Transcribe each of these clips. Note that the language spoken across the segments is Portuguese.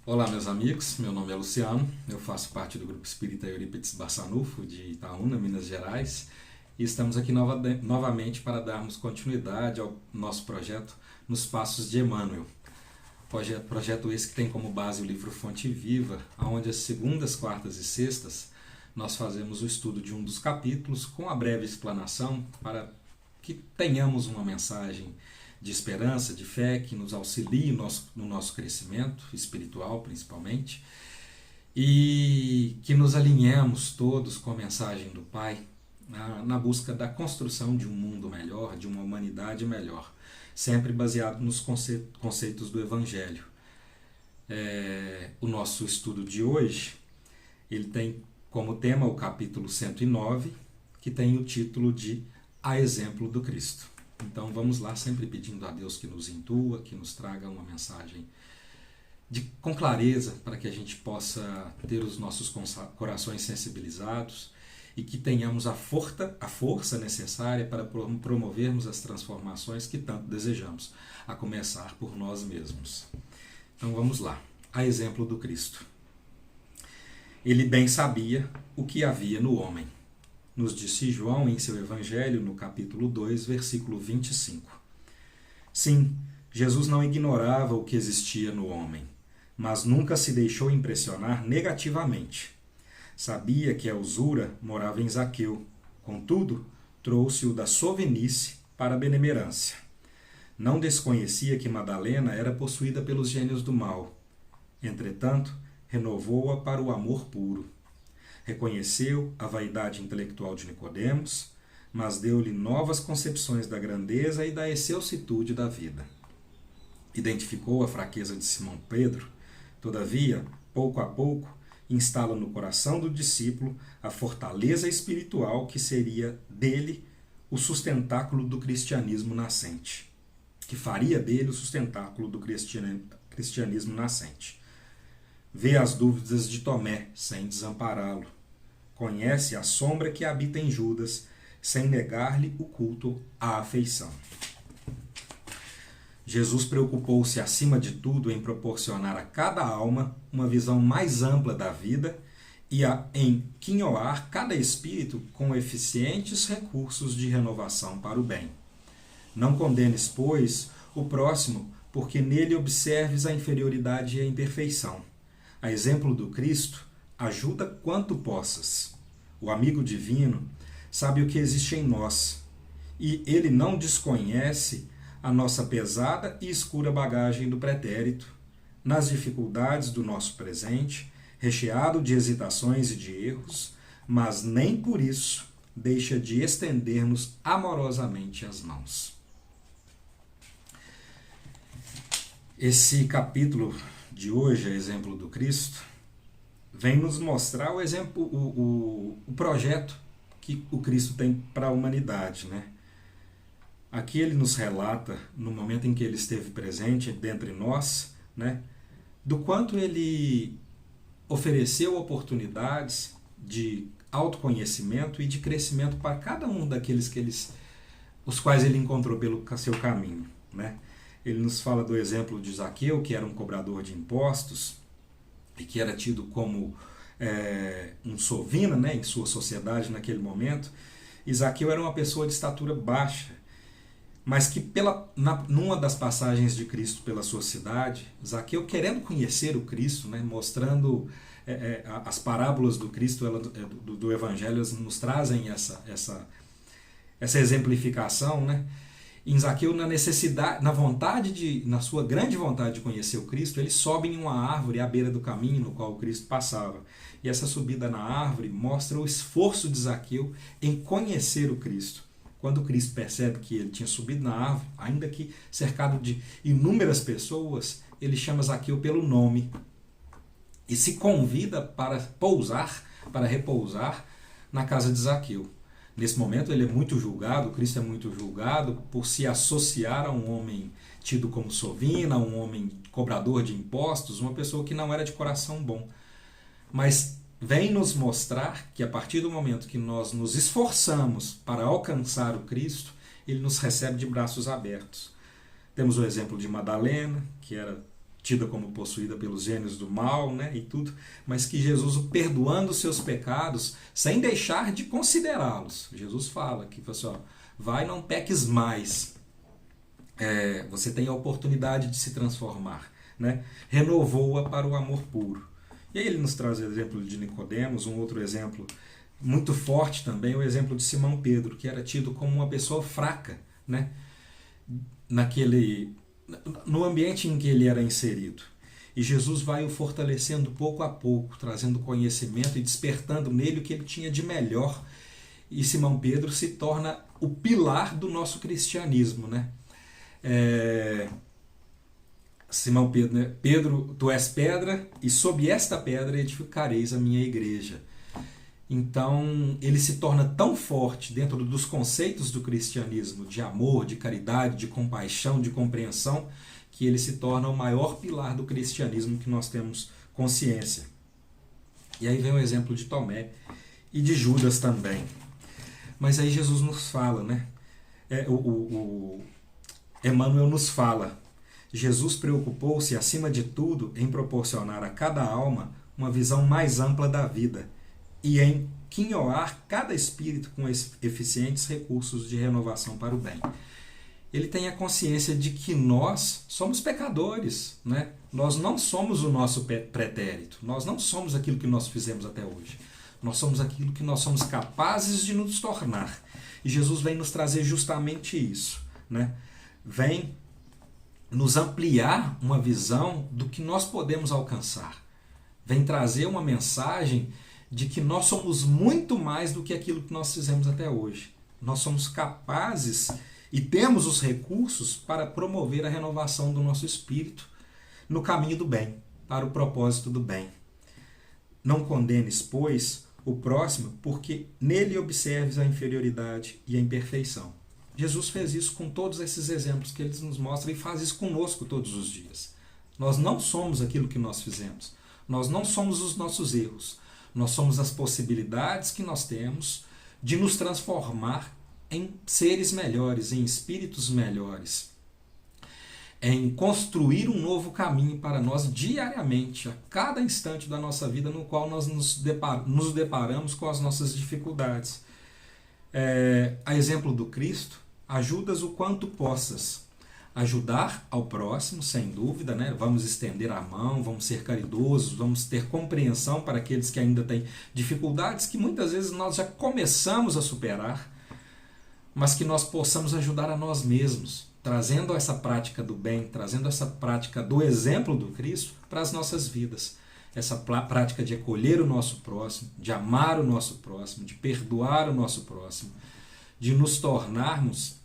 Olá, meus amigos. Meu nome é Luciano. Eu faço parte do Grupo Espírita Eurípides Barçanufo, de Itaúna, Minas Gerais. E estamos aqui novamente para darmos continuidade ao nosso projeto Nos Passos de Emmanuel. Projeto esse que tem como base o livro Fonte Viva, onde as segundas, quartas e sextas nós fazemos o estudo de um dos capítulos com a breve explanação para que tenhamos uma mensagem de esperança, de fé, que nos auxilie no nosso crescimento espiritual, principalmente, e que nos alinhemos todos com a mensagem do Pai na busca da construção de um mundo melhor, de uma humanidade melhor, sempre baseado nos conceitos do Evangelho. O nosso estudo de hoje, ele tem como tema o capítulo 109, que tem o título de A Exemplo do Cristo. Então vamos lá, sempre pedindo a Deus que nos intua, que nos traga uma mensagem com clareza, para que a gente possa ter os nossos corações sensibilizados e que tenhamos a força necessária para promovermos as transformações que tanto desejamos, a começar por nós mesmos. Então vamos lá, a exemplo do Cristo. Ele bem sabia o que havia no homem. Nos disse João em seu Evangelho, no capítulo 2, versículo 25. Sim, Jesus não ignorava o que existia no homem, mas nunca se deixou impressionar negativamente. Sabia que a usura morava em Zaqueu, contudo, trouxe-o da sovinice para a benemerância. Não desconhecia que Madalena era possuída pelos gênios do mal. Entretanto, renovou-a para o amor puro. Reconheceu a vaidade intelectual de Nicodemos, mas deu-lhe novas concepções da grandeza e da excelsitude da vida. Identificou a fraqueza de Simão Pedro, todavia, pouco a pouco, instala no coração do discípulo a fortaleza espiritual que seria dele o sustentáculo do cristianismo nascente, que faria dele o sustentáculo do cristianismo nascente. Vê as dúvidas de Tomé, sem desampará-lo. Conhece a sombra que habita em Judas, sem negar-lhe o culto à afeição. Jesus preocupou-se acima de tudo em proporcionar a cada alma uma visão mais ampla da vida e em quinhoar cada espírito com eficientes recursos de renovação para o bem. Não condenes, pois, o próximo, porque nele observes a inferioridade e a imperfeição. A exemplo do Cristo, ajuda quanto possas. O amigo divino sabe o que existe em nós, e ele não desconhece a nossa pesada e escura bagagem do pretérito, nas dificuldades do nosso presente, recheado de hesitações e de erros, mas nem por isso deixa de estender-nos amorosamente as mãos. Esse capítulo de hoje, a exemplo do Cristo, vem nos mostrar o projeto que o Cristo tem para a humanidade, né? Aqui ele nos relata, no momento em que ele esteve presente dentre nós, né, do quanto ele ofereceu oportunidades de autoconhecimento e de crescimento para cada um daqueles os quais ele encontrou pelo seu caminho, né? Ele nos fala do exemplo de Zaqueu, que era um cobrador de impostos e que era tido como um sovina, né, em sua sociedade naquele momento. E Zaqueu era uma pessoa de estatura baixa, mas que numa das passagens de Cristo pela sua cidade, Zaqueu, querendo conhecer o Cristo, né, mostrando as parábolas do Cristo, do Evangelho, nos trazem essa exemplificação, né? Em Zaqueu, na sua grande vontade de conhecer o Cristo, ele sobe em uma árvore à beira do caminho no qual o Cristo passava. E essa subida na árvore mostra o esforço de Zaqueu em conhecer o Cristo. Quando o Cristo percebe que ele tinha subido na árvore, ainda que cercado de inúmeras pessoas, ele chama Zaqueu pelo nome e se convida para repousar na casa de Zaqueu. Nesse momento ele é muito julgado, Cristo é muito julgado por se associar a um homem tido como sovina, um homem cobrador de impostos, uma pessoa que não era de coração bom. Mas vem nos mostrar que a partir do momento que nós nos esforçamos para alcançar o Cristo, ele nos recebe de braços abertos. Temos o exemplo de Madalena, que era tida como possuída pelos gênios do mal, né, e tudo, mas que Jesus, perdoando os seus pecados, sem deixar de considerá-los. Jesus fala que, assim, ó, vai, não peques mais. Você tem a oportunidade de se transformar, né? Renovou-a para o amor puro. E aí ele nos traz o exemplo de Nicodemos, um outro exemplo muito forte também, o exemplo de Simão Pedro, que era tido como uma pessoa fraca, né? No ambiente em que ele era inserido. E Jesus vai o fortalecendo pouco a pouco, trazendo conhecimento e despertando nele o que ele tinha de melhor. E Simão Pedro se torna o pilar do nosso cristianismo, né? Simão Pedro, né? Pedro, tu és pedra, e sob esta pedra edificareis a minha igreja. Então, ele se torna tão forte dentro dos conceitos do cristianismo, de amor, de caridade, de compaixão, de compreensão, que ele se torna o maior pilar do cristianismo que nós temos consciência. E aí vem o exemplo de Tomé e de Judas também. Mas aí Jesus nos fala, né? Emmanuel nos fala, Jesus preocupou-se, acima de tudo, em proporcionar a cada alma uma visão mais ampla da vida e em quinhoar cada espírito com eficientes recursos de renovação para o bem. Ele tem a consciência de que nós somos pecadores, né? Nós não somos o nosso pretérito, nós não somos aquilo que nós fizemos até hoje. Nós somos aquilo que nós somos capazes de nos tornar. E Jesus vem nos trazer justamente isso, né? Vem nos ampliar uma visão do que nós podemos alcançar. Vem trazer uma mensagem de que nós somos muito mais do que aquilo que nós fizemos até hoje. Nós somos capazes e temos os recursos para promover a renovação do nosso espírito no caminho do bem, para o propósito do bem. Não condenes, pois, o próximo, porque nele observes a inferioridade e a imperfeição. Jesus fez isso com todos esses exemplos que ele nos mostra e faz isso conosco todos os dias. Nós não somos aquilo que nós fizemos. Nós não somos os nossos erros. Nós somos as possibilidades que nós temos de nos transformar em seres melhores, em espíritos melhores. Em construir um novo caminho para nós diariamente, a cada instante da nossa vida no qual nós nos deparamos com as nossas dificuldades. A exemplo do Cristo, ajudas o quanto possas. Ajudar ao próximo, sem dúvida, né? Vamos estender a mão, vamos ser caridosos, vamos ter compreensão para aqueles que ainda têm dificuldades que muitas vezes nós já começamos a superar, mas que nós possamos ajudar a nós mesmos, trazendo essa prática do bem, trazendo essa prática do exemplo do Cristo para as nossas vidas. Essa prática de acolher o nosso próximo, de amar o nosso próximo, de perdoar o nosso próximo, de nos tornarmos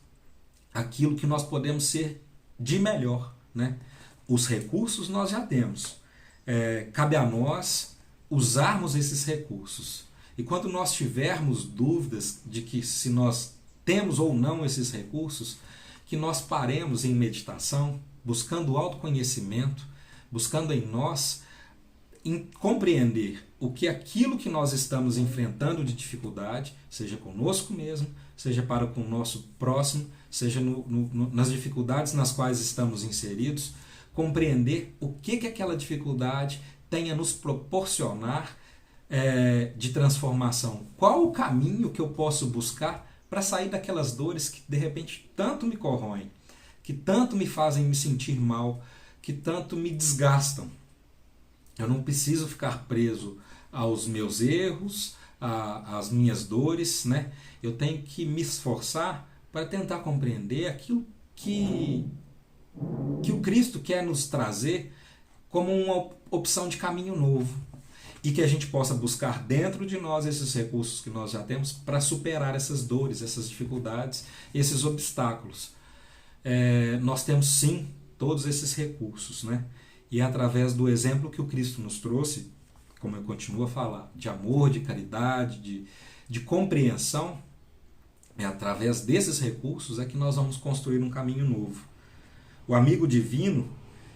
aquilo que nós podemos ser de melhor, né? Os recursos nós já temos. Cabe a nós usarmos esses recursos. E quando nós tivermos dúvidas de que se nós temos ou não esses recursos, que nós paremos em meditação, buscando o autoconhecimento, buscando em nós compreender o que aquilo que nós estamos enfrentando de dificuldade, seja conosco mesmo, seja para com o nosso próximo, seja nas dificuldades nas quais estamos inseridos, compreender o que aquela dificuldade tem a nos proporcionar de transformação. Qual o caminho que eu posso buscar para sair daquelas dores que de repente tanto me corroem, que tanto me fazem me sentir mal, que tanto me desgastam. Eu não preciso ficar preso aos meus erros, às minhas dores, né? Eu tenho que me esforçar para tentar compreender aquilo que o Cristo quer nos trazer como uma opção de caminho novo. E que a gente possa buscar dentro de nós esses recursos que nós já temos para superar essas dores, essas dificuldades, esses obstáculos. Nós temos sim todos esses recursos, né? E é através do exemplo que o Cristo nos trouxe, como eu continuo a falar, de amor, de caridade, de compreensão, é através desses recursos é que nós vamos construir um caminho novo. O amigo divino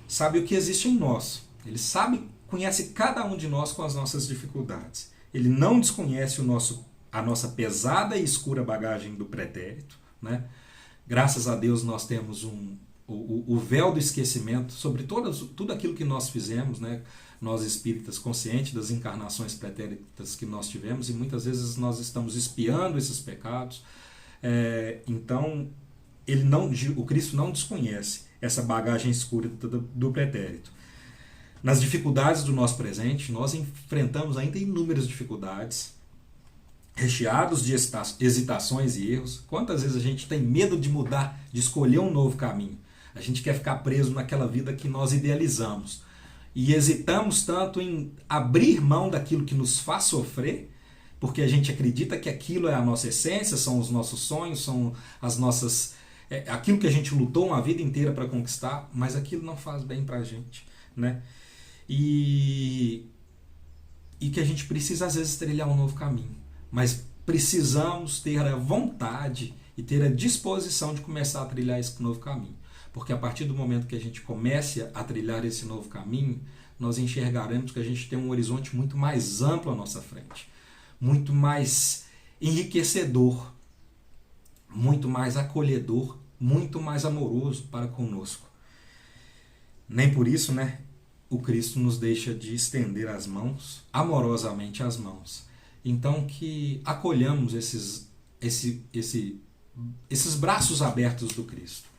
sabe o que existe em nós. Ele conhece cada um de nós com as nossas dificuldades. Ele não desconhece a nossa pesada e escura bagagem do pretérito, né? Graças a Deus nós temos o véu do esquecimento sobre tudo aquilo que nós fizemos, né? Nós espíritas, conscientes das encarnações pretéritas que nós tivemos, e muitas vezes nós estamos espiando esses pecados. Então, o Cristo não desconhece essa bagagem escura do pretérito. Nas dificuldades do nosso presente, nós enfrentamos ainda inúmeras dificuldades, recheados de hesitações e erros. Quantas vezes a gente tem medo de mudar, de escolher um novo caminho? A gente quer ficar preso naquela vida que nós idealizamos. E hesitamos tanto em abrir mão daquilo que nos faz sofrer, porque a gente acredita que aquilo é a nossa essência, são os nossos sonhos, são as nossas, aquilo que a gente lutou uma vida inteira para conquistar, mas aquilo não faz bem para a gente, né? E que a gente precisa às vezes trilhar um novo caminho, mas precisamos ter a vontade e ter a disposição de começar a trilhar esse novo caminho. Porque a partir do momento que a gente comece a trilhar esse novo caminho, nós enxergaremos que a gente tem um horizonte muito mais amplo à nossa frente, muito mais enriquecedor, muito mais acolhedor, muito mais amoroso para conosco. Nem por isso, né, o Cristo nos deixa de estender as mãos, amorosamente as mãos. Então que acolhamos esses braços abertos do Cristo.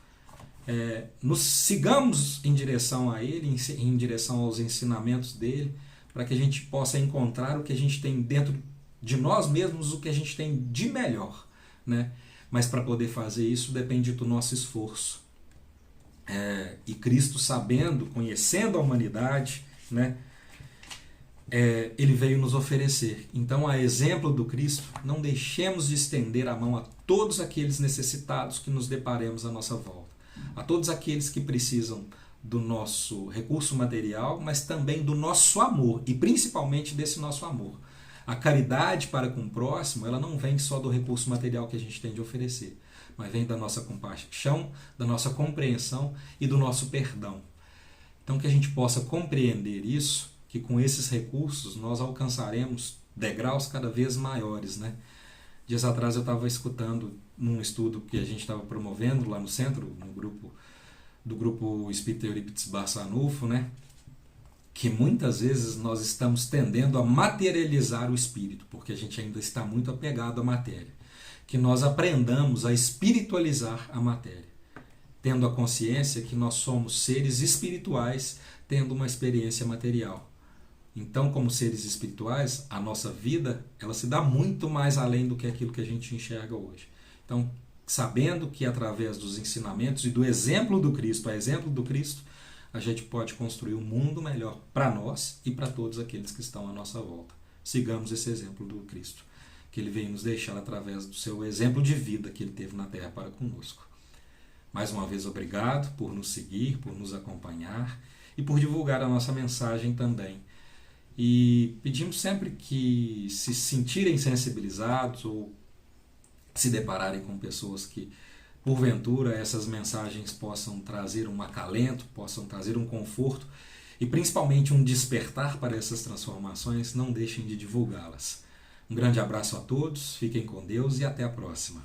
Nos sigamos em direção a Ele, em direção aos ensinamentos dele, para que a gente possa encontrar o que a gente tem dentro de nós mesmos, o que a gente tem de melhor, né? Mas para poder fazer isso depende do nosso esforço. E Cristo, sabendo, conhecendo a humanidade, né? Ele veio nos oferecer. Então, a exemplo do Cristo, não deixemos de estender a mão a todos aqueles necessitados que nos deparemos à nossa volta. A todos aqueles que precisam do nosso recurso material, mas também do nosso amor, e principalmente desse nosso amor. A caridade para com o próximo, ela não vem só do recurso material que a gente tem de oferecer, mas vem da nossa compaixão, da nossa compreensão e do nosso perdão. Então que a gente possa compreender isso, que com esses recursos nós alcançaremos degraus cada vez maiores, né? Dias atrás eu estava escutando num estudo que a gente estava promovendo lá no centro, do grupo Espírita Eurípides Barçanufo, né? Que muitas vezes nós estamos tendendo a materializar o espírito, porque a gente ainda está muito apegado à matéria. Que nós aprendamos a espiritualizar a matéria, tendo a consciência que nós somos seres espirituais tendo uma experiência material. Então, como seres espirituais, a nossa vida ela se dá muito mais além do que aquilo que a gente enxerga hoje. Então, sabendo que através dos ensinamentos e do exemplo do Cristo, a exemplo do Cristo, a gente pode construir um mundo melhor para nós e para todos aqueles que estão à nossa volta. Sigamos esse exemplo do Cristo, que ele veio nos deixar através do seu exemplo de vida que ele teve na Terra para conosco. Mais uma vez, obrigado por nos seguir, por nos acompanhar e por divulgar a nossa mensagem também. E pedimos sempre que se sentirem sensibilizados ou se depararem com pessoas que, porventura, essas mensagens possam trazer um acalento, possam trazer um conforto e principalmente um despertar para essas transformações, não deixem de divulgá-las. Um grande abraço a todos, fiquem com Deus e até a próxima.